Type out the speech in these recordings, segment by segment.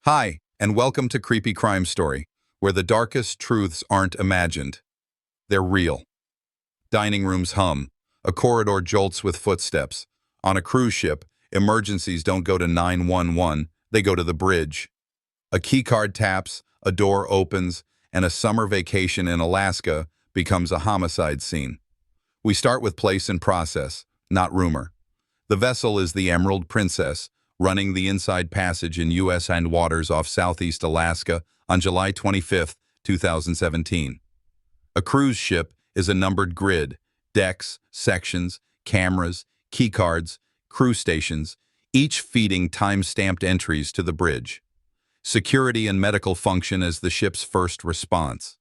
Hi, and welcome to Creepy Crime Story, where the darkest truths aren't imagined. They're real. Dining rooms hum. A corridor jolts with footsteps. On a cruise ship, emergencies don't go to 911, they go to the bridge. A keycard taps, a door opens, and a summer vacation in Alaska becomes a homicide scene. We start with place and process, not rumor. The vessel is the Emerald Princess, running the inside passage in U.S. and waters off southeast Alaska on July 25, 2017. A cruise ship is a numbered grid, decks, sections, cameras, keycards, crew stations, each feeding time-stamped entries to the bridge. Security and medical function as the ship's first response.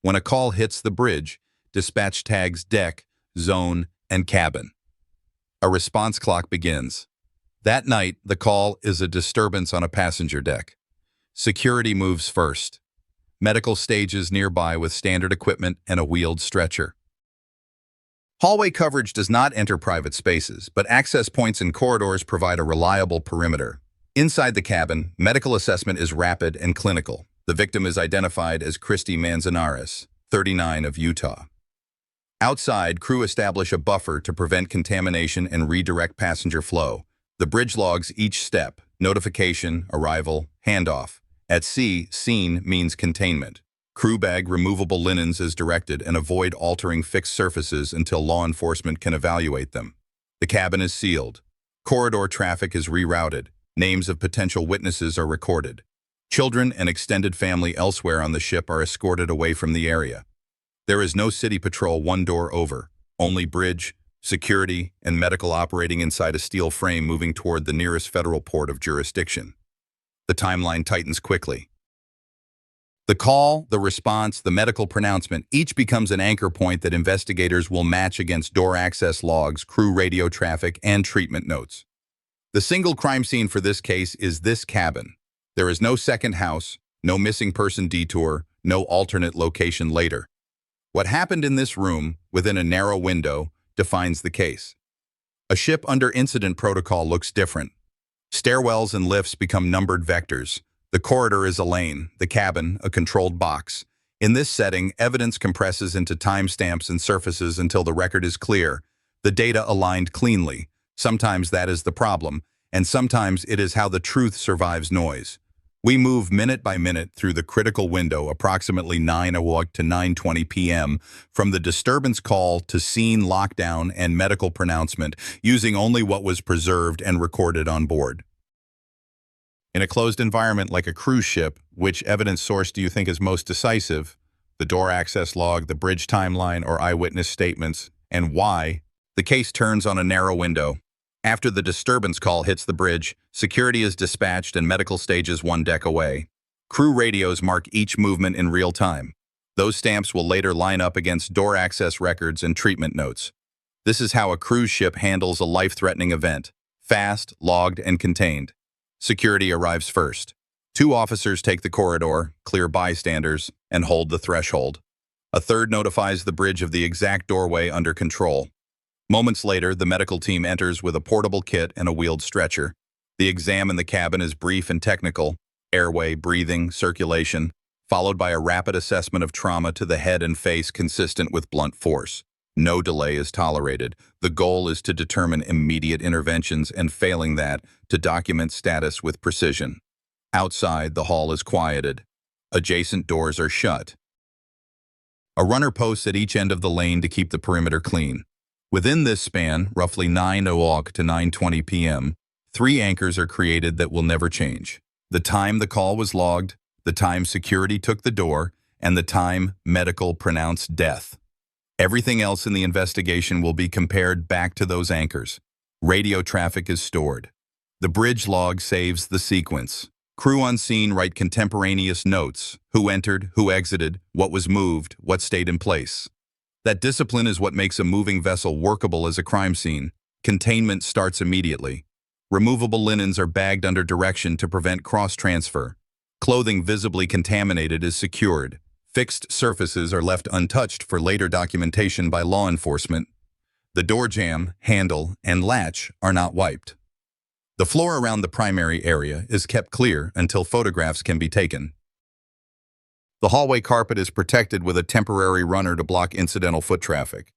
When a call hits the bridge, dispatch tags deck, zone, and cabin. A response clock begins. That night, the call is a disturbance on a passenger deck. Security moves first. Medical stages nearby with standard equipment and a wheeled stretcher. Hallway coverage does not enter private spaces, but access points and corridors provide a reliable perimeter. Inside the cabin, medical assessment is rapid and clinical. The victim is identified as Christy Manzanares, 39 of Utah. Outside, crew establish a buffer to prevent contamination and redirect passenger flow. The bridge logs each step: notification, arrival, handoff. At sea, scene means containment. Crew bag removable linens as directed and avoid altering fixed surfaces until law enforcement can evaluate them. The cabin is sealed. Corridor traffic is rerouted. Names of potential witnesses are recorded. Children and extended family elsewhere on the ship are escorted away from the area. There is no city patrol one door over, only bridge, security, and medical operating inside a steel frame moving toward the nearest federal port of jurisdiction. The timeline tightens quickly. The call, the response, the medical pronouncement each becomes an anchor point that investigators will match against door access logs, crew radio traffic, and treatment notes. The single crime scene for this case is this cabin. There is no second house, no missing person detour, no alternate location later. What happened in this room, within a narrow window, defines the case. A ship under incident protocol looks different. Stairwells and lifts become numbered vectors. The corridor is a lane, the cabin a controlled box. In this setting, evidence compresses into timestamps and surfaces until the record is clear, the data aligned cleanly. Sometimes that is the problem, and sometimes it is how the truth survives noise. We move minute by minute through the critical window approximately 9 o'clock to 9:20 p.m. from the disturbance call to scene lockdown and medical pronouncement, using only what was preserved and recorded on board. In a closed environment like a cruise ship, which evidence source do you think is most decisive? The door access log, the bridge timeline, or eyewitness statements? And why? The case turns on a narrow window. After the disturbance call hits the bridge, security is dispatched and medical stages one deck away. Crew radios mark each movement in real time. Those stamps will later line up against door access records and treatment notes. This is how a cruise ship handles a life-threatening event: fast, logged, and contained. Security arrives first. 2 officers take the corridor, clear bystanders, and hold the threshold. A third notifies the bridge of the exact doorway under control. Moments later, the medical team enters with a portable kit and a wheeled stretcher. The exam in the cabin is brief and technical: airway, breathing, circulation, followed by a rapid assessment of trauma to the head and face consistent with blunt force. No delay is tolerated. The goal is to determine immediate interventions and, failing that, to document status with precision. Outside, the hall is quieted. Adjacent doors are shut. A runner posts at each end of the lane to keep the perimeter clean. Within this span, roughly 9 o'clock to 9:20 p.m., 3 anchors are created that will never change: the time the call was logged, the time security took the door, and the time medical pronounced death. Everything else in the investigation will be compared back to those anchors. Radio traffic is stored. The bridge log saves the sequence. Crew on scene write contemporaneous notes: who entered, who exited, what was moved, what stayed in place. That discipline is what makes a moving vessel workable as a crime scene. Containment starts immediately. Removable linens are bagged under direction to prevent cross-transfer. Clothing visibly contaminated is secured. Fixed surfaces are left untouched for later documentation by law enforcement. The door jamb, handle, and latch are not wiped. The floor around the primary area is kept clear until photographs can be taken. The hallway carpet is protected with a temporary runner to block incidental foot traffic.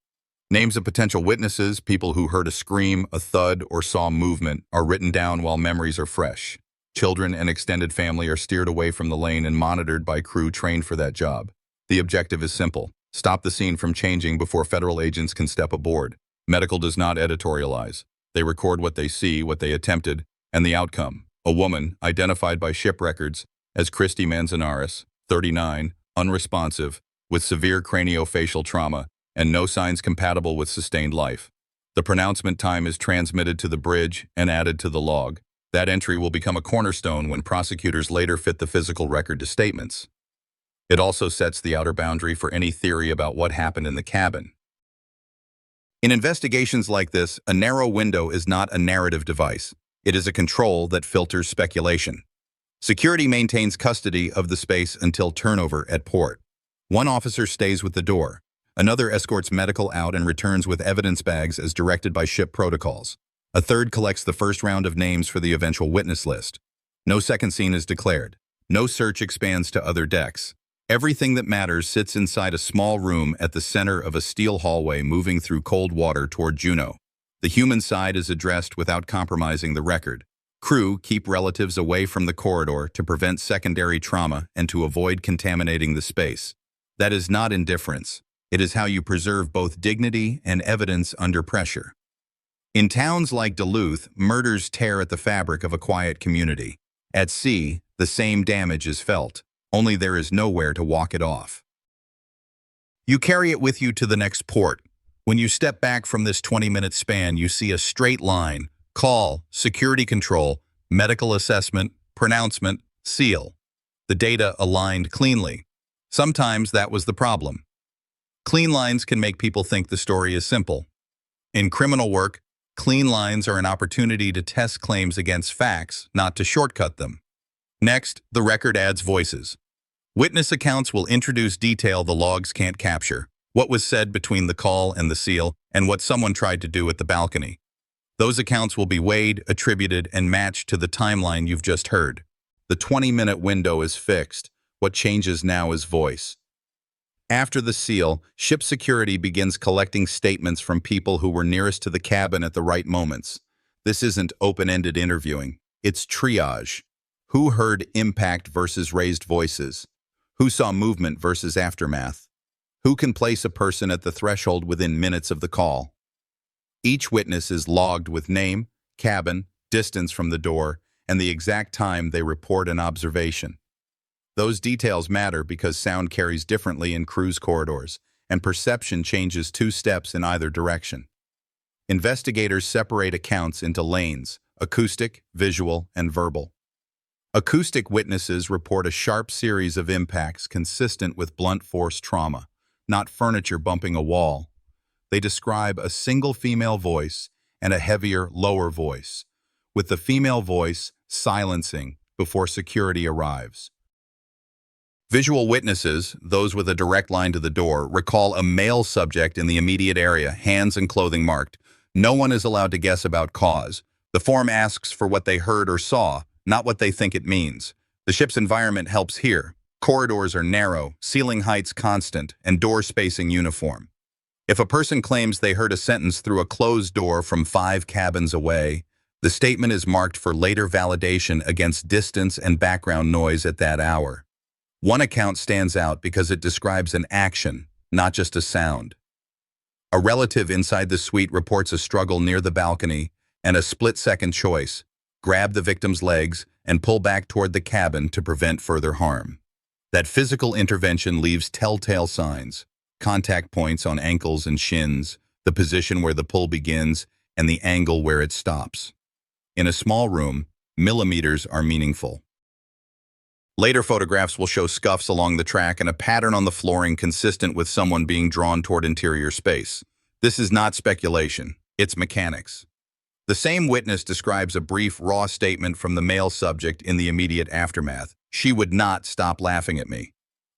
Names of potential witnesses, people who heard a scream, a thud, or saw movement, are written down while memories are fresh. Children and extended family are steered away from the lane and monitored by crew trained for that job. The objective is simple: stop the scene from changing before federal agents can step aboard. Medical does not editorialize. They record what they see, what they attempted, and the outcome. A woman, identified by ship records as Christy Manzanares, 39, unresponsive, with severe craniofacial trauma, and no signs compatible with sustained life. The pronouncement time is transmitted to the bridge and added to the log. That entry will become a cornerstone when prosecutors later fit the physical record to statements. It also sets the outer boundary for any theory about what happened in the cabin. In investigations like this, a narrow window is not a narrative device. It is a control that filters speculation. Security maintains custody of the space until turnover at port. One officer stays with the door. Another escorts medical out and returns with evidence bags as directed by ship protocols. A third collects the first round of names for the eventual witness list. No second scene is declared. No search expands to other decks. Everything that matters sits inside a small room at the center of a steel hallway moving through cold water toward Juneau. The human side is addressed without compromising the record. Crew keep relatives away from the corridor to prevent secondary trauma and to avoid contaminating the space. That is not indifference. It is how you preserve both dignity and evidence under pressure. In towns like Duluth, murders tear at the fabric of a quiet community. At sea, the same damage is felt, only there is nowhere to walk it off. You carry it with you to the next port. When you step back from this 20-minute span, you see a straight line: call, security control, medical assessment, pronouncement, seal. The data aligned cleanly. Sometimes that was the problem. Clean lines can make people think the story is simple. In criminal work, clean lines are an opportunity to test claims against facts, not to shortcut them. Next, the record adds voices. Witness accounts will introduce detail the logs can't capture: what was said between the call and the seal, and what someone tried to do at the balcony. Those accounts will be weighed, attributed, and matched to the timeline you've just heard. The 20-minute window is fixed. What changes now is voice. After the seal, ship security begins collecting statements from people who were nearest to the cabin at the right moments. This isn't open-ended interviewing. It's triage. Who heard impact versus raised voices? Who saw movement versus aftermath? Who can place a person at the threshold within minutes of the call? Each witness is logged with name, cabin, distance from the door, and the exact time they report an observation. Those details matter because sound carries differently in cruise corridors, and perception changes 2 steps in either direction. Investigators separate accounts into lanes: acoustic, visual, and verbal. Acoustic witnesses report a sharp series of impacts consistent with blunt force trauma, not furniture bumping a wall. They describe a single female voice and a heavier, lower voice, with the female voice silencing before security arrives. Visual witnesses, those with a direct line to the door, recall a male subject in the immediate area, hands and clothing marked. No one is allowed to guess about cause. The form asks for what they heard or saw, not what they think it means. The ship's environment helps here. Corridors are narrow, ceiling heights constant, and door spacing uniform. If a person claims they heard a sentence through a closed door from 5 cabins away, the statement is marked for later validation against distance and background noise at that hour. One account stands out because it describes an action, not just a sound. A relative inside the suite reports a struggle near the balcony and a split-second choice: grab the victim's legs and pull back toward the cabin to prevent further harm. That physical intervention leaves telltale signs: contact points on ankles and shins, the position where the pull begins, and the angle where it stops. In a small room, millimeters are meaningful. Later photographs will show scuffs along the track and a pattern on the flooring consistent with someone being drawn toward interior space. This is not speculation, it's mechanics. The same witness describes a brief, raw statement from the male subject in the immediate aftermath: "She would not stop laughing at me."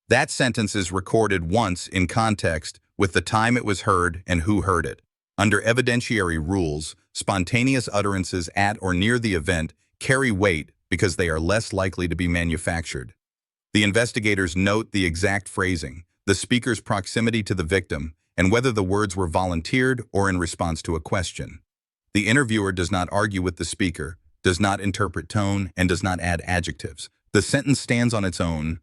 That sentence is recorded once in context with the time it was heard and who heard it. Under evidentiary rules, Spontaneous utterances at or near the event carry weight because they are less likely to be manufactured. The investigators note the exact phrasing, the speaker's proximity to the victim, and whether the words were volunteered or in response to a question. The interviewer does not argue with the speaker, does not interpret tone, and does not add adjectives. The sentence stands on its own.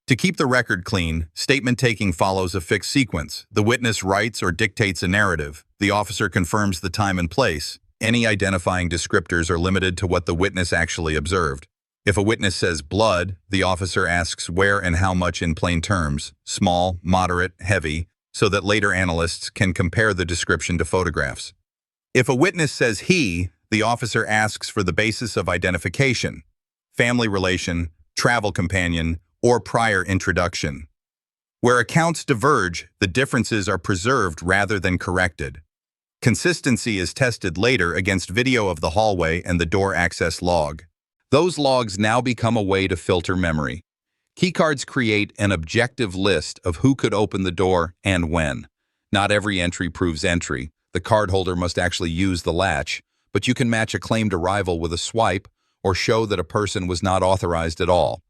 To keep the record clean, statement taking follows a fixed sequence. The witness writes or dictates a narrative. The officer confirms the time and place. Any identifying descriptors are limited to what the witness actually observed. If a witness says blood, the officer asks where and how much in plain terms, small, moderate, heavy, so that later analysts can compare the description to photographs. If a witness says he, the officer asks for the basis of identification, family relation, travel companion, or prior introduction. Where accounts diverge, the differences are preserved rather than corrected. Consistency is tested later against video of the hallway and the door access log. Those logs now become a way to filter memory. Keycards create an objective list of who could open the door and when. Not every entry proves entry. The cardholder must actually use the latch, but you can match a claimed arrival with a swipe or show that a person was not authorized at all.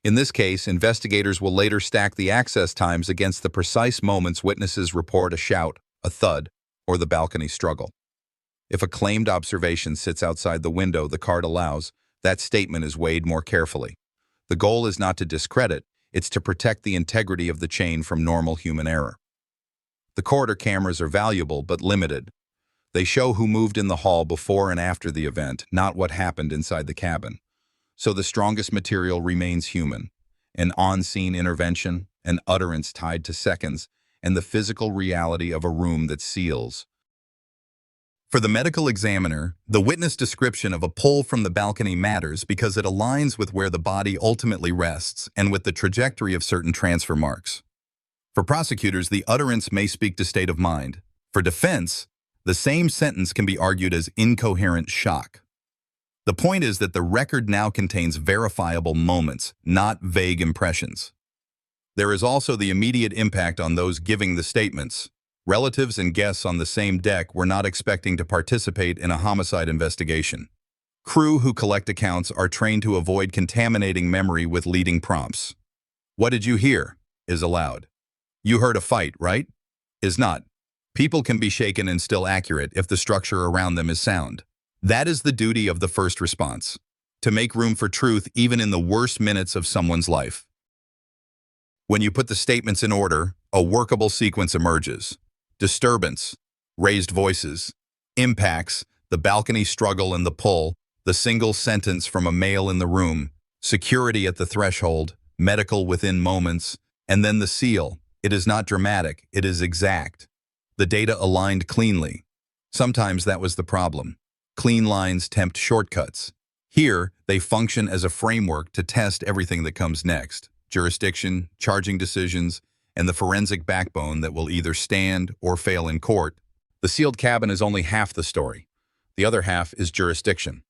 In this case, investigators will later stack the access times against the precise moments witnesses report a shout, a thud, or the balcony struggle. If a claimed observation sits outside the window the card allows, that statement is weighed more carefully. The goal is not to discredit, it's to protect the integrity of the chain from normal human error. The corridor cameras are valuable but limited. They show who moved in the hall before and after the event, not what happened inside the cabin. So the strongest material remains human, an on-scene intervention, an utterance tied to seconds, and the physical reality of a room that seals. For the medical examiner, the witness description of a pull from the balcony matters because it aligns with where the body ultimately rests and with the trajectory of certain transfer marks. For prosecutors, the utterance may speak to state of mind. For defense, the same sentence can be argued as incoherent shock. The point is that the record now contains verifiable moments, not vague impressions. There is also the immediate impact on those giving the statements. Relatives and guests on the same deck were not expecting to participate in a homicide investigation. Crew who collect accounts are trained to avoid contaminating memory with leading prompts. "What did you hear?" is allowed. "You heard a fight, right?" is not. People can be shaken and still accurate if the structure around them is sound. That is the duty of the first response, to make room for truth even in the worst minutes of someone's life. When you put the statements in order, a workable sequence emerges. Disturbance, raised voices, impacts, the balcony struggle and the pull, the single sentence from a male in the room, security at the threshold, medical within moments, and then the seal. It is not dramatic, it is exact. The data aligned cleanly. Sometimes that was the problem. Clean lines tempt shortcuts. Here, they function as a framework to test everything that comes next. Jurisdiction, charging decisions, and the forensic backbone that will either stand or fail in court. The sealed cabin is only half the story. The other half is jurisdiction.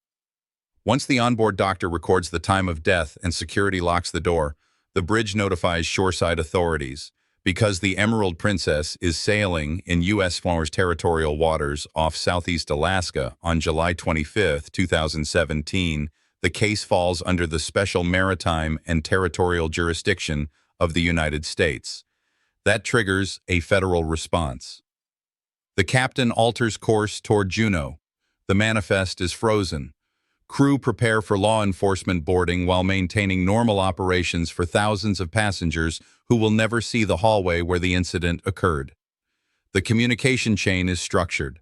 Once the onboard doctor records the time of death and security locks the door, the bridge notifies shoreside authorities. Because the Emerald Princess is sailing in U.S. territorial waters off southeast Alaska on July 25, 2017, the case falls under the special maritime and territorial jurisdiction of the United States. That triggers a federal response. The captain alters course toward Juneau. The manifest is frozen. Crew prepare for law enforcement boarding while maintaining normal operations for thousands of passengers who will never see the hallway where the incident occurred. The communication chain is structured.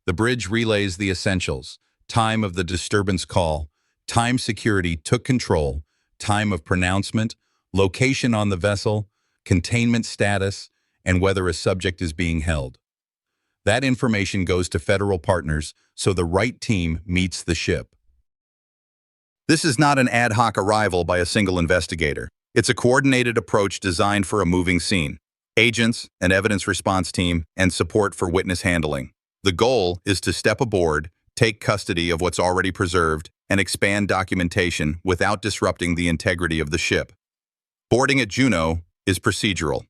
The bridge relays the essentials: time of the disturbance call, time security took control, time of pronouncement, location on the vessel, containment status, and whether a subject is being held. That information goes to federal partners so the right team meets the ship. This is not an ad hoc arrival by a single investigator. It's a coordinated approach designed for a moving scene. Agents, an evidence response team, and support for witness handling. The goal is to step aboard, take custody of what's already preserved, and expand documentation without disrupting the integrity of the ship. Boarding at Juneau is procedural.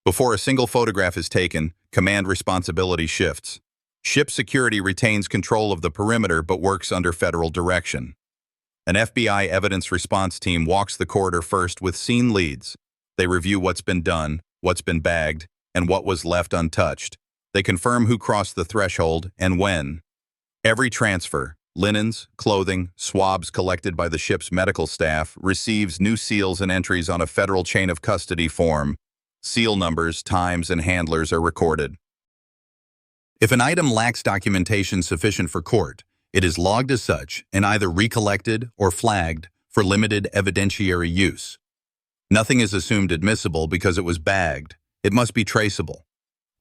Before a single photograph is taken, command responsibility shifts. Ship security retains control of the perimeter but works under federal direction. An FBI evidence response team walks the corridor first with scene leads. They review what's been done, what's been bagged, and what was left untouched. They confirm who crossed the threshold and when. Every transfer, linens, clothing, swabs collected by the ship's medical staff, receives new seals and entries on a federal chain of custody form. Seal numbers, times, and handlers are recorded. If an item lacks documentation sufficient for court, it is logged as such and either recollected or flagged for limited evidentiary use. Nothing is assumed admissible because it was bagged. It must be traceable.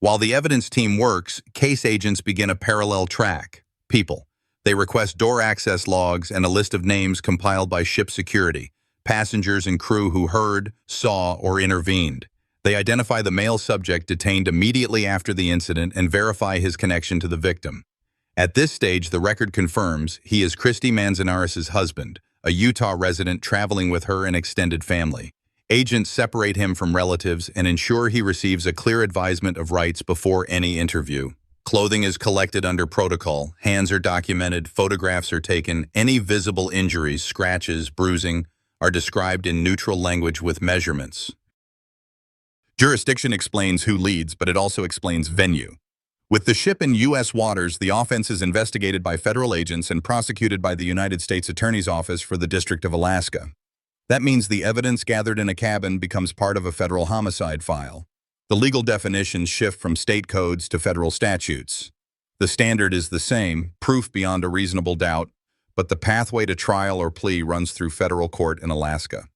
While the evidence team works, case agents begin a parallel track. People. They request door access logs and a list of names compiled by ship security, passengers and crew who heard, saw, or intervened. They identify the male subject detained immediately after the incident and verify his connection to the victim. At this stage, the record confirms he is Christy Manzanares' husband, a Utah resident traveling with her and extended family. Agents separate him from relatives and ensure he receives a clear advisement of rights before any interview. Clothing is collected under protocol, hands are documented, photographs are taken, any visible injuries, scratches, bruising, are described in neutral language with measurements. Jurisdiction explains who leads, but it also explains venue. With the ship in U.S. waters, the offense is investigated by federal agents and prosecuted by the United States Attorney's Office for the District of Alaska. That means the evidence gathered in a cabin becomes part of a federal homicide file. The legal definitions shift from state codes to federal statutes. The standard is the same, proof beyond a reasonable doubt, but the pathway to trial or plea runs through federal court in Alaska.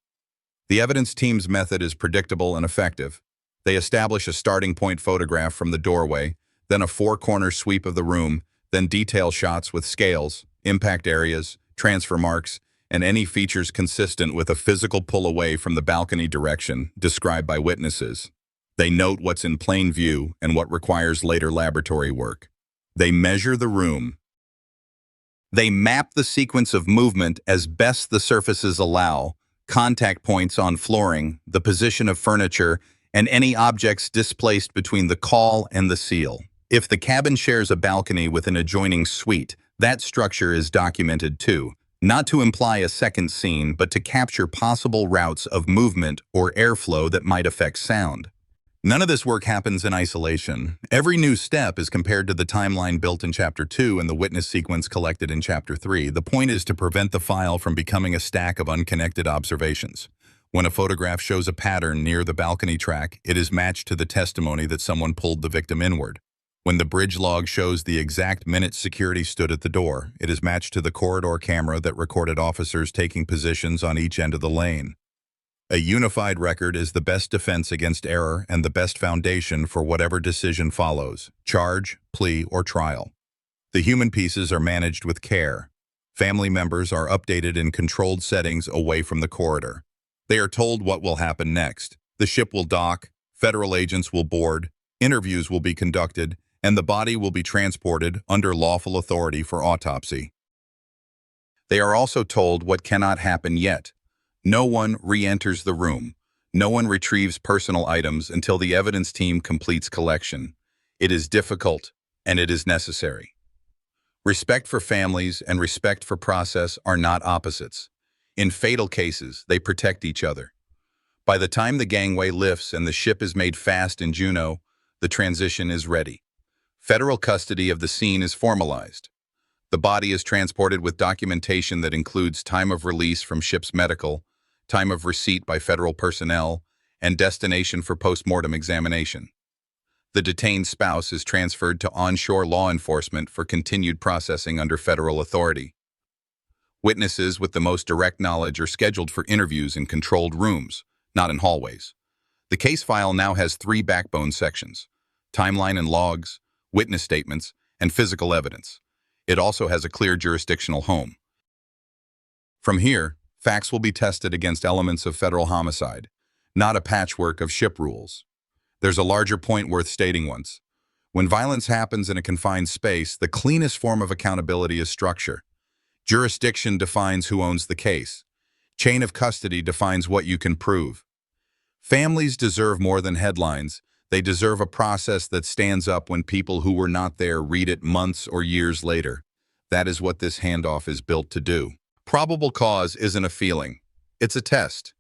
The evidence team's method is predictable and effective. They establish a starting point photograph from the doorway, then a four-corner sweep of the room, then detail shots with scales, impact areas, transfer marks, and any features consistent with a physical pull away from the balcony direction described by witnesses. They note what's in plain view and what requires later laboratory work. They measure the room. They map the sequence of movement as best the surfaces allow, contact points on flooring, the position of furniture, and any objects displaced between the call and the seal. If the cabin shares a balcony with an adjoining suite, that structure is documented too, not to imply a second scene, but to capture possible routes of movement or airflow that might affect sound. None of this work happens in isolation. Every new step is compared to the timeline built in Chapter 2 and the witness sequence collected in Chapter 3. The point is to prevent the file from becoming a stack of unconnected observations. When a photograph shows a pattern near the balcony track, it is matched to the testimony that someone pulled the victim inward. When the bridge log shows the exact minute security stood at the door, it is matched to the corridor camera that recorded officers taking positions on each end of the lane. A unified record is the best defense against error and the best foundation for whatever decision follows, charge, plea, or trial. The human pieces are managed with care. Family members are updated in controlled settings away from the corridor. They are told what will happen next. The ship will dock, federal agents will board, interviews will be conducted, and the body will be transported under lawful authority for autopsy. They are also told what cannot happen yet. No one re-enters the room. No one retrieves personal items until the evidence team completes collection. It is difficult, and it is necessary. Respect for families and respect for process are not opposites. In fatal cases, they protect each other. By the time the gangway lifts and the ship is made fast in Juneau, the transition is ready. Federal custody of the scene is formalized. The body is transported with documentation that includes time of release from ship's medical, time of receipt by federal personnel, and destination for post-mortem examination. The detained spouse is transferred to onshore law enforcement for continued processing under federal authority. Witnesses with the most direct knowledge are scheduled for interviews in controlled rooms, not in hallways. The case file now has 3 backbone sections: timeline and logs, witness statements, and physical evidence. It also has a clear jurisdictional home. From here, facts will be tested against elements of federal homicide, not a patchwork of ship rules. There's a larger point worth stating once. When violence happens in a confined space, the cleanest form of accountability is structure. Jurisdiction defines who owns the case. Chain of custody defines what you can prove. Families deserve more than headlines. They deserve a process that stands up when people who were not there read it months or years later. That is what this handoff is built to do. Probable cause isn't a feeling. It's a test.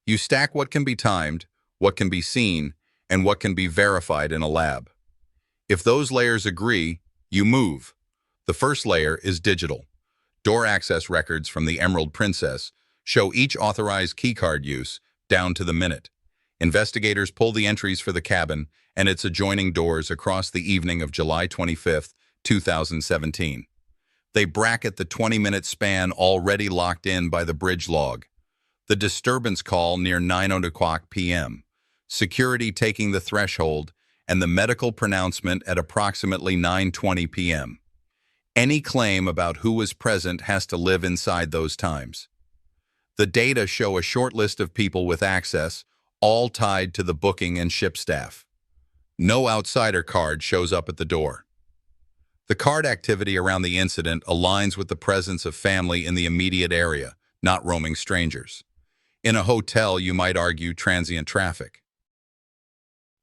You stack what can be timed, what can be seen, and what can be verified in a lab. If those layers agree, you move. The first layer is digital. Door access records from the Emerald Princess show each authorized keycard use down to the minute. Investigators pull the entries for the cabin and its adjoining doors across the evening of July 25, 2017. They bracket the 20-minute span already locked in by the bridge log. The disturbance call near 9:00 p.m., security taking the threshold, and the medical pronouncement at approximately 9:20 p.m. Any claim about who was present has to live inside those times. The data show a short list of people with access, all tied to the booking and ship staff. No outsider card shows up at the door. The card activity around the incident aligns with the presence of family in the immediate area, not roaming strangers. In a hotel, you might argue transient traffic.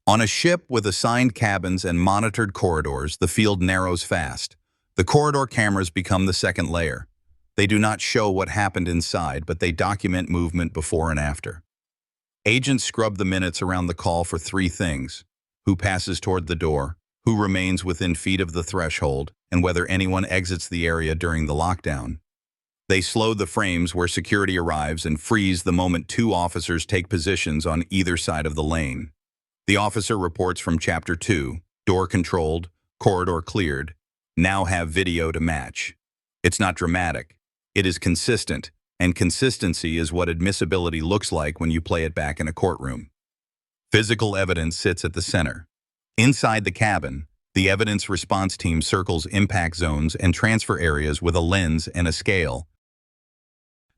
On a ship with assigned cabins and monitored corridors, the field narrows fast. The corridor cameras become the second layer. They do not show what happened inside, but they document movement before and after. Agents scrub the minutes around the call for three things: who passes toward the door, who remains within feet of the threshold, and whether anyone exits the area during the lockdown. They slow the frames where security arrives and freeze the moment two officers take positions on either side of the lane. The officer reports from Chapter 2, door controlled, corridor cleared, now have video to match. It's not dramatic. It is consistent, and consistency is what admissibility looks like when you play it back in a courtroom. Physical evidence sits at the center. Inside the cabin, the evidence response team circles impact zones and transfer areas with a lens and a scale.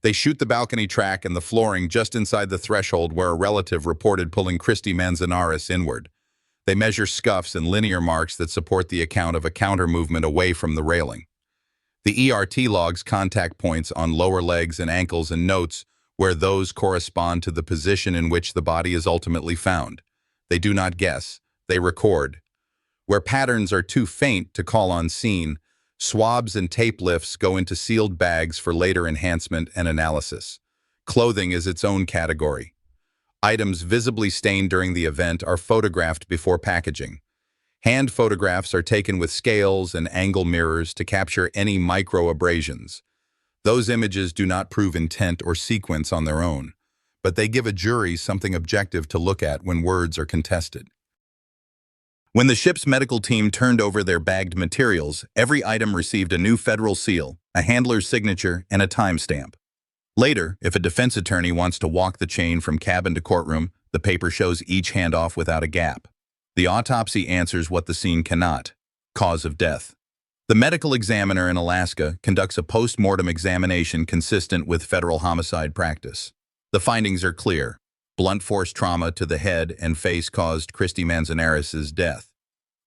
They shoot the balcony track and the flooring just inside the threshold where a relative reported pulling Christy Manzanares inward. They measure scuffs and linear marks that support the account of a counter movement away from the railing. The ERT logs contact points on lower legs and ankles and notes where those correspond to the position in which the body is ultimately found. They do not guess, they record. Where patterns are too faint to call on scene, swabs and tape lifts go into sealed bags for later enhancement and analysis. Clothing is its own category. Items visibly stained during the event are photographed before packaging. Hand photographs are taken with scales and angle mirrors to capture any micro-abrasions. Those images do not prove intent or sequence on their own, but they give a jury something objective to look at when words are contested. When the ship's medical team turned over their bagged materials, every item received a new federal seal, a handler's signature, and a timestamp. Later, if a defense attorney wants to walk the chain from cabin to courtroom, the paper shows each handoff without a gap. The autopsy answers what the scene cannot: cause of death. The medical examiner in Alaska conducts a post-mortem examination consistent with federal homicide practice. The findings are clear. Blunt force trauma to the head and face caused Christy Manzanares' death.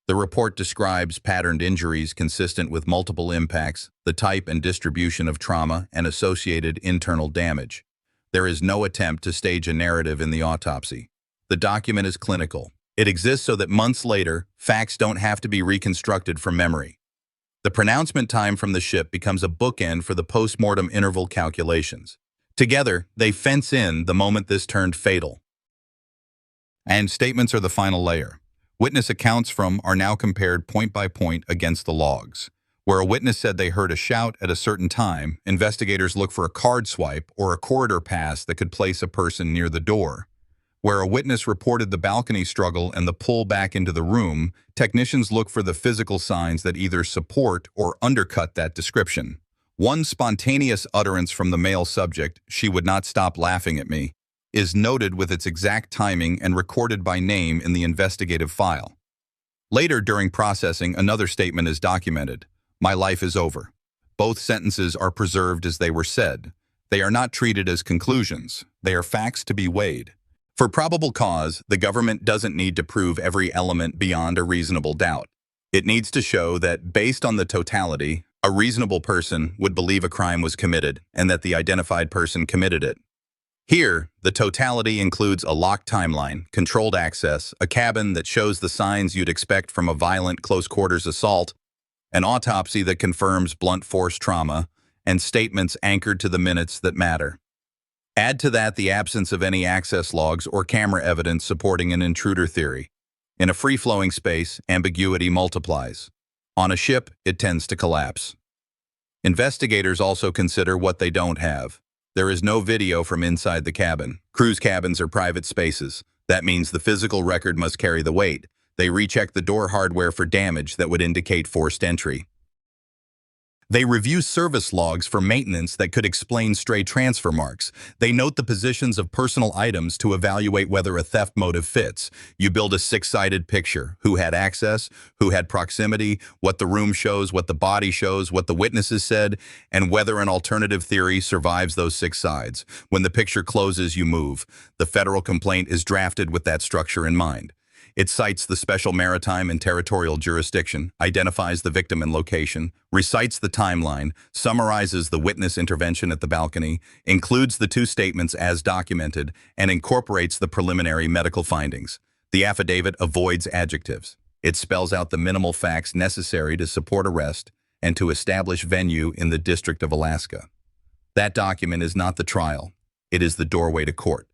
The report describes patterned injuries consistent with multiple impacts, the type and distribution of trauma, and associated internal damage. There is no attempt to stage a narrative in the autopsy. The document is clinical. It exists so that months later, facts don't have to be reconstructed from memory. The pronouncement time from the ship becomes a bookend for the post-mortem interval calculations. Together, they fence in the moment this turned fatal. And statements are the final layer. Witness accounts from are now compared point by point against the logs. Where a witness said they heard a shout at a certain time, investigators look for a card swipe or a corridor pass that could place a person near the door. Where a witness reported the balcony struggle and the pull back into the room, technicians look for the physical signs that either support or undercut that description. One spontaneous utterance from the male subject, "She would not stop laughing at me," is noted with its exact timing and recorded by name in the investigative file. Later during processing, another statement is documented: "My life is over." Both sentences are preserved as they were said. They are not treated as conclusions. They are facts to be weighed. For probable cause, the government doesn't need to prove every element beyond a reasonable doubt. It needs to show that, based on the totality, a reasonable person would believe a crime was committed and that the identified person committed it. Here, the totality includes a locked timeline, controlled access, a cabin that shows the signs you'd expect from a violent close-quarters assault, an autopsy that confirms blunt force trauma, and statements anchored to the minutes that matter. Add to that the absence of any access logs or camera evidence supporting an intruder theory. In a free-flowing space, ambiguity multiplies. On a ship, it tends to collapse. Investigators also consider what they don't have. There is no video from inside the cabin. Cruise cabins are private spaces. That means the physical record must carry the weight. They recheck the door hardware for damage that would indicate forced entry. They review service logs for maintenance that could explain stray transfer marks. They note the positions of personal items to evaluate whether a theft motive fits. You build a six-sided picture: who had access, who had proximity, what the room shows, what the body shows, what the witnesses said, and whether an alternative theory survives those six sides. When the picture closes, you move. The federal complaint is drafted with that structure in mind. It cites the special maritime and territorial jurisdiction, identifies the victim and location, recites the timeline, summarizes the witness intervention at the balcony, includes the two statements as documented, and incorporates the preliminary medical findings. The affidavit avoids adjectives. It spells out the minimal facts necessary to support arrest and to establish venue in the District of Alaska. That document is not the trial. It is the doorway to court.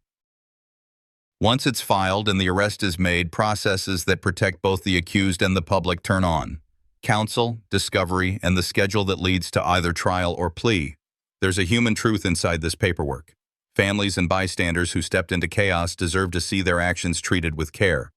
Once it's filed and the arrest is made, processes that protect both the accused and the public turn on. Counsel, discovery, and the schedule that leads to either trial or plea. There's a human truth inside this paperwork. Families and bystanders who stepped into chaos deserve to see their actions treated with care.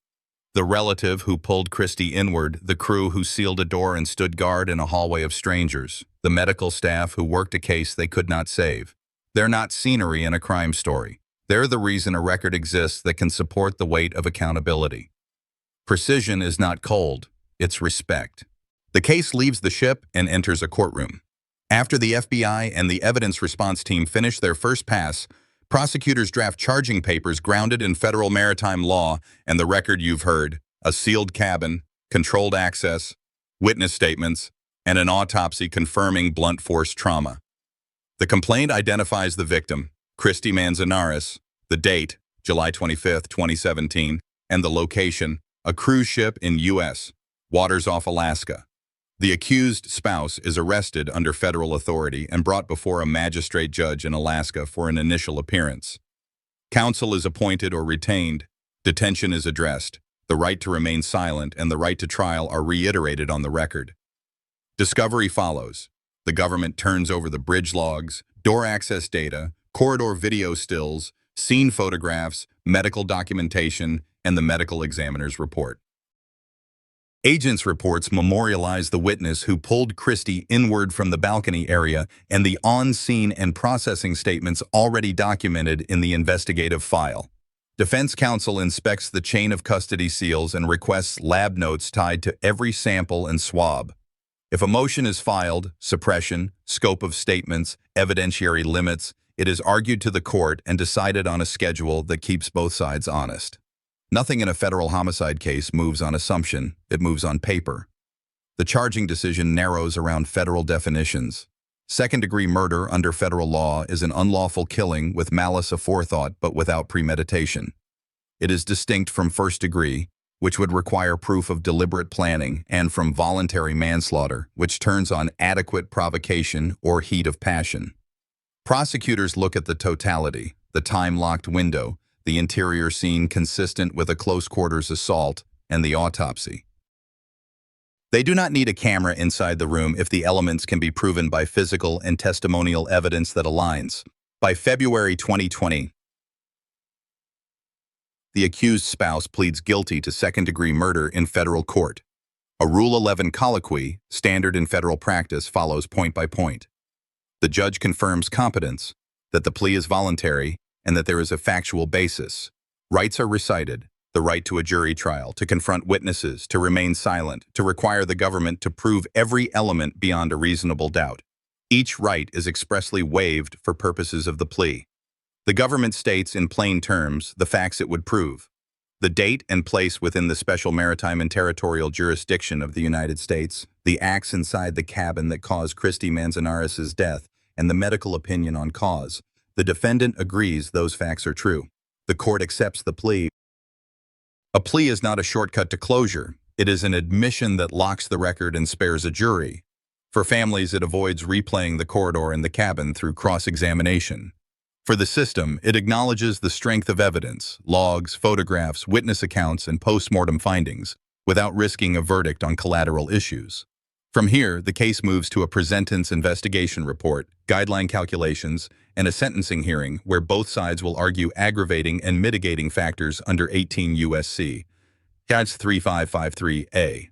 The relative who pulled Christy inward, the crew who sealed a door and stood guard in a hallway of strangers, the medical staff who worked a case they could not save. They're not scenery in a crime story. They're the reason a record exists that can support the weight of accountability. Precision is not cold, it's respect. The case leaves the ship and enters a courtroom. After the FBI and the evidence response team finish their first pass, prosecutors draft charging papers grounded in federal maritime law and the record you've heard: a sealed cabin, controlled access, witness statements, and an autopsy confirming blunt force trauma. The complaint identifies the victim, Christy Manzanares, the date, July 25, 2017, and the location, a cruise ship in U.S. waters off Alaska. The accused spouse is arrested under federal authority and brought before a magistrate judge in Alaska for an initial appearance. Counsel is appointed or retained. Detention is addressed. The right to remain silent and the right to trial are reiterated on the record. Discovery follows. The government turns over the bridge logs, door access data, corridor video stills, scene photographs, medical documentation, and the medical examiner's report. Agents' reports memorialize the witness who pulled Christy inward from the balcony area and the on-scene and processing statements already documented in the investigative file. Defense counsel inspects the chain of custody seals and requests lab notes tied to every sample and swab. If a motion is filed, suppression, scope of statements, evidentiary limits, it is argued to the court and decided on a schedule that keeps both sides honest. Nothing in a federal homicide case moves on assumption, it moves on paper. The charging decision narrows around federal definitions. Second-degree murder under federal law is an unlawful killing with malice aforethought but without premeditation. It is distinct from first degree, which would require proof of deliberate planning, and from voluntary manslaughter, which turns on adequate provocation or heat of passion. Prosecutors look at the totality, the time-locked window, the interior scene consistent with a close-quarters assault, and the autopsy. They do not need a camera inside the room if the elements can be proven by physical and testimonial evidence that aligns. By February 2020, the accused spouse pleads guilty to second-degree murder in federal court. A Rule 11 colloquy, standard in federal practice, follows point by point. The judge confirms competence, that the plea is voluntary, and that there is a factual basis. Rights are recited: the right to a jury trial, to confront witnesses, to remain silent, to require the government to prove every element beyond a reasonable doubt. Each right is expressly waived for purposes of the plea. The government states in plain terms the facts it would prove: the date and place within the special maritime and territorial jurisdiction of the United States, the acts inside the cabin that caused Christy Manzanares' death, and the medical opinion on cause. The defendant agrees those facts are true. The court accepts the plea. A plea is not a shortcut to closure. It is an admission that locks the record and spares a jury. For families, it avoids replaying the corridor in the cabin through cross-examination. For the system, it acknowledges the strength of evidence, logs, photographs, witness accounts, and post-mortem findings, without risking a verdict on collateral issues. From here, the case moves to a pre-sentence investigation report, guideline calculations, and a sentencing hearing where both sides will argue aggravating and mitigating factors under 18 U.S.C. That's 3553A.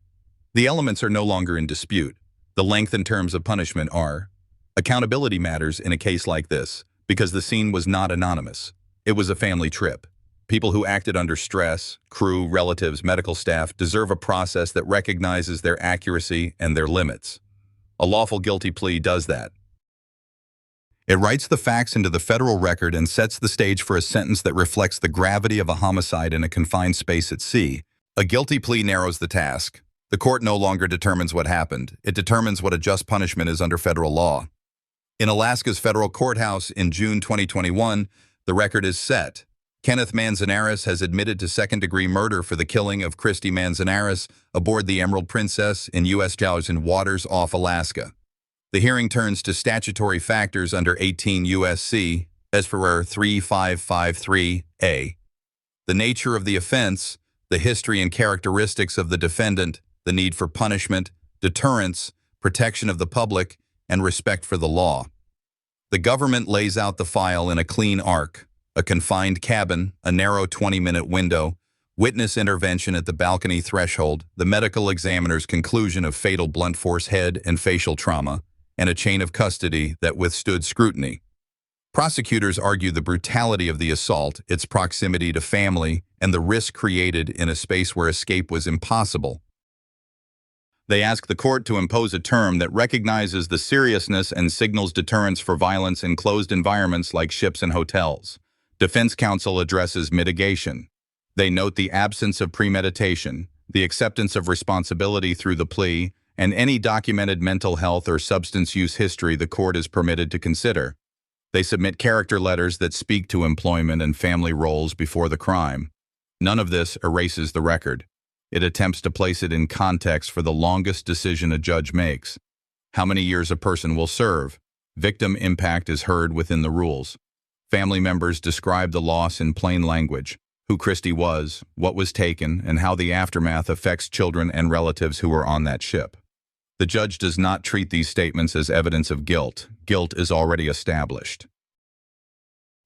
The elements are no longer in dispute. The length and terms of punishment are. Accountability matters in a case like this because the scene was not anonymous. It was a family trip. People who acted under stress, crew, relatives, medical staff, deserve a process that recognizes their accuracy and their limits. A lawful guilty plea does that. It writes the facts into the federal record and sets the stage for a sentence that reflects the gravity of a homicide in a confined space at sea. A guilty plea narrows the task. The court no longer determines what happened. It determines what a just punishment is under federal law. In Alaska's federal courthouse in June 2021, the record is set. Kenneth Manzanares has admitted to second-degree murder for the killing of Christy Manzanares aboard the Emerald Princess in U.S. waters off Alaska. The hearing turns to statutory factors under 18 U.S.C. as per 3553A. The nature of the offense, the history and characteristics of the defendant, the need for punishment, deterrence, protection of the public, and respect for the law. The government lays out the file in a clean arc. A confined cabin, a narrow 20-minute window, witness intervention at the balcony threshold, the medical examiner's conclusion of fatal blunt force head and facial trauma, and a chain of custody that withstood scrutiny. Prosecutors argue the brutality of the assault, its proximity to family, and the risk created in a space where escape was impossible. They ask the court to impose a term that recognizes the seriousness and signals deterrence for violence in closed environments like ships and hotels. Defense counsel addresses mitigation. They note the absence of premeditation, the acceptance of responsibility through the plea, and any documented mental health or substance use history the court is permitted to consider. They submit character letters that speak to employment and family roles before the crime. None of this erases the record. It attempts to place it in context for the longest decision a judge makes. How many years a person will serve. Victim impact is heard within the rules. Family members describe the loss in plain language, who Christy was, what was taken, and how the aftermath affects children and relatives who were on that ship. The judge does not treat these statements as evidence of guilt. Guilt is already established.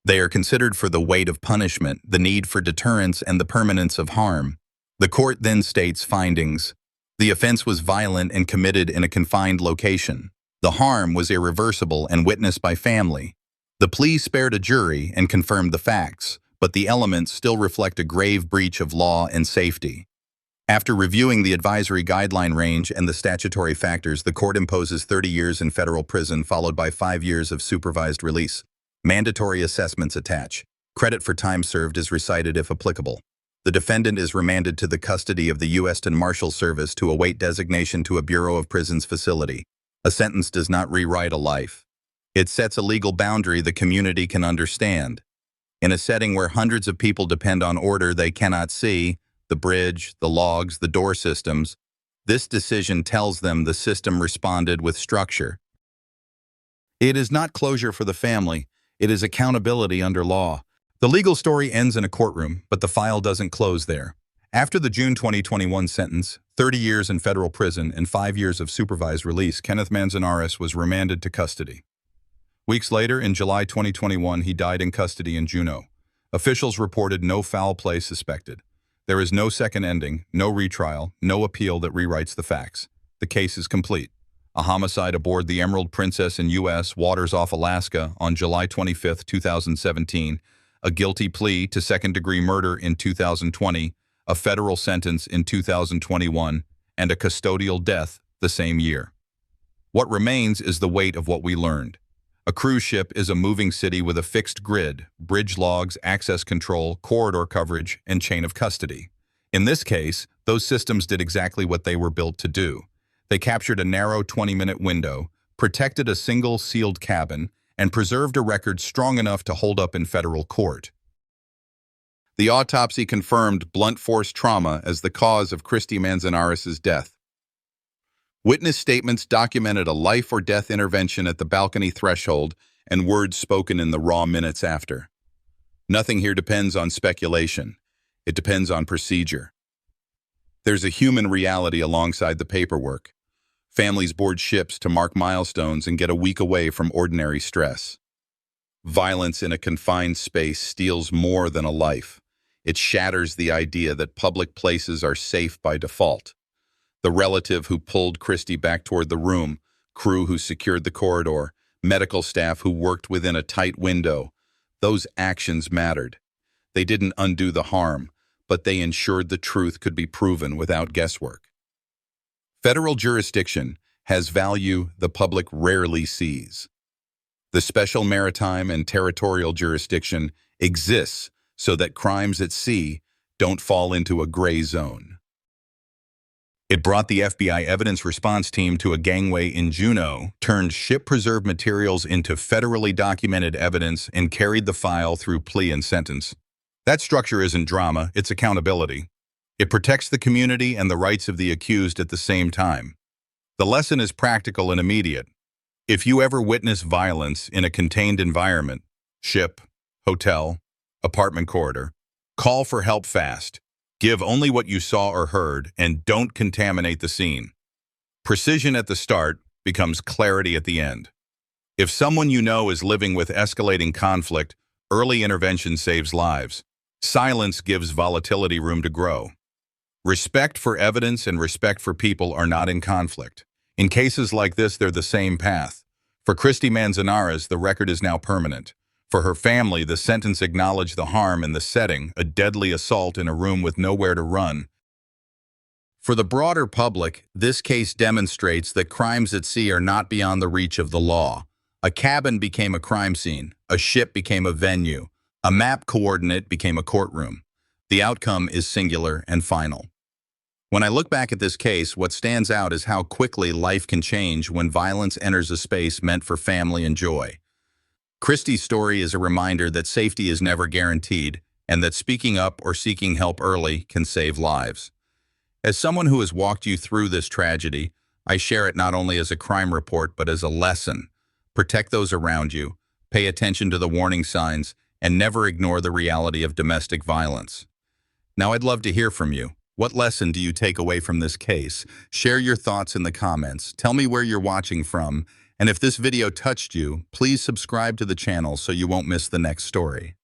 They are considered for the weight of punishment, the need for deterrence, and the permanence of harm. The court then states findings. The offense was violent and committed in a confined location. The harm was irreversible and witnessed by family. The plea spared a jury and confirmed the facts, but the elements still reflect a grave breach of law and safety. After reviewing the advisory guideline range and the statutory factors, the court imposes 30 years in federal prison followed by 5 years of supervised release. Mandatory assessments attach. Credit for time served is recited if applicable. The defendant is remanded to the custody of the U.S. Marshal Service to await designation to a Bureau of Prisons facility. A sentence does not rewrite a life. It sets a legal boundary the community can understand. In a setting where hundreds of people depend on order they cannot see, the bridge, the logs, the door systems, this decision tells them the system responded with structure. It is not closure for the family, it is accountability under law. The legal story ends in a courtroom, but the file doesn't close there. After the June 2021 sentence, 30 years in federal prison and 5 years of supervised release, Kenneth Manzanares was remanded to custody. Weeks later, in July 2021, he died in custody in Juneau. Officials reported no foul play suspected. There is no second ending, no retrial, no appeal that rewrites the facts. The case is complete. A homicide aboard the Emerald Princess in U.S. waters off Alaska on July 25, 2017, a guilty plea to second-degree murder in 2020, a federal sentence in 2021, and a custodial death the same year. What remains is the weight of what we learned. A cruise ship is a moving city with a fixed grid, bridge logs, access control, corridor coverage, and chain of custody. In this case, those systems did exactly what they were built to do. They captured a narrow 20-minute window, protected a single sealed cabin, and preserved a record strong enough to hold up in federal court. The autopsy confirmed blunt force trauma as the cause of Christy Manzanares' death. Witness statements documented a life-or-death intervention at the balcony threshold and words spoken in the raw minutes after. Nothing here depends on speculation. It depends on procedure. There's a human reality alongside the paperwork. Families board ships to mark milestones and get a week away from ordinary stress. Violence in a confined space steals more than a life. It shatters the idea that public places are safe by default. The relative who pulled Christy back toward the room, crew who secured the corridor, medical staff who worked within a tight window, those actions mattered. They didn't undo the harm, but they ensured the truth could be proven without guesswork. Federal jurisdiction has value the public rarely sees. The special maritime and territorial jurisdiction exists so that crimes at sea don't fall into a gray zone. It brought the FBI evidence response team to a gangway in Juneau, turned ship-preserved materials into federally documented evidence, and carried the file through plea and sentence. That structure isn't drama, it's accountability. It protects the community and the rights of the accused at the same time. The lesson is practical and immediate. If you ever witness violence in a contained environment, ship, hotel, apartment corridor, call for help fast. Give only what you saw or heard, and don't contaminate the scene. Precision at the start becomes clarity at the end. If someone you know is living with escalating conflict, early intervention saves lives. Silence gives volatility room to grow. Respect for evidence and respect for people are not in conflict. In cases like this, they're the same path. For Christy Manzanares, the record is now permanent. For her family, the sentence acknowledged the harm in the setting, a deadly assault in a room with nowhere to run. For the broader public, this case demonstrates that crimes at sea are not beyond the reach of the law. A cabin became a crime scene, a ship became a venue, a map coordinate became a courtroom. The outcome is singular and final. When I look back at this case, what stands out is how quickly life can change when violence enters a space meant for family and joy. Christy's story is a reminder that safety is never guaranteed, and that speaking up or seeking help early can save lives. As someone who has walked you through this tragedy, I share it not only as a crime report but as a lesson. Protect those around you, pay attention to the warning signs, and never ignore the reality of domestic violence. Now I'd love to hear from you. What lesson do you take away from this case? Share your thoughts in the comments. Tell me where you're watching from. And if this video touched you, please subscribe to the channel so you won't miss the next story.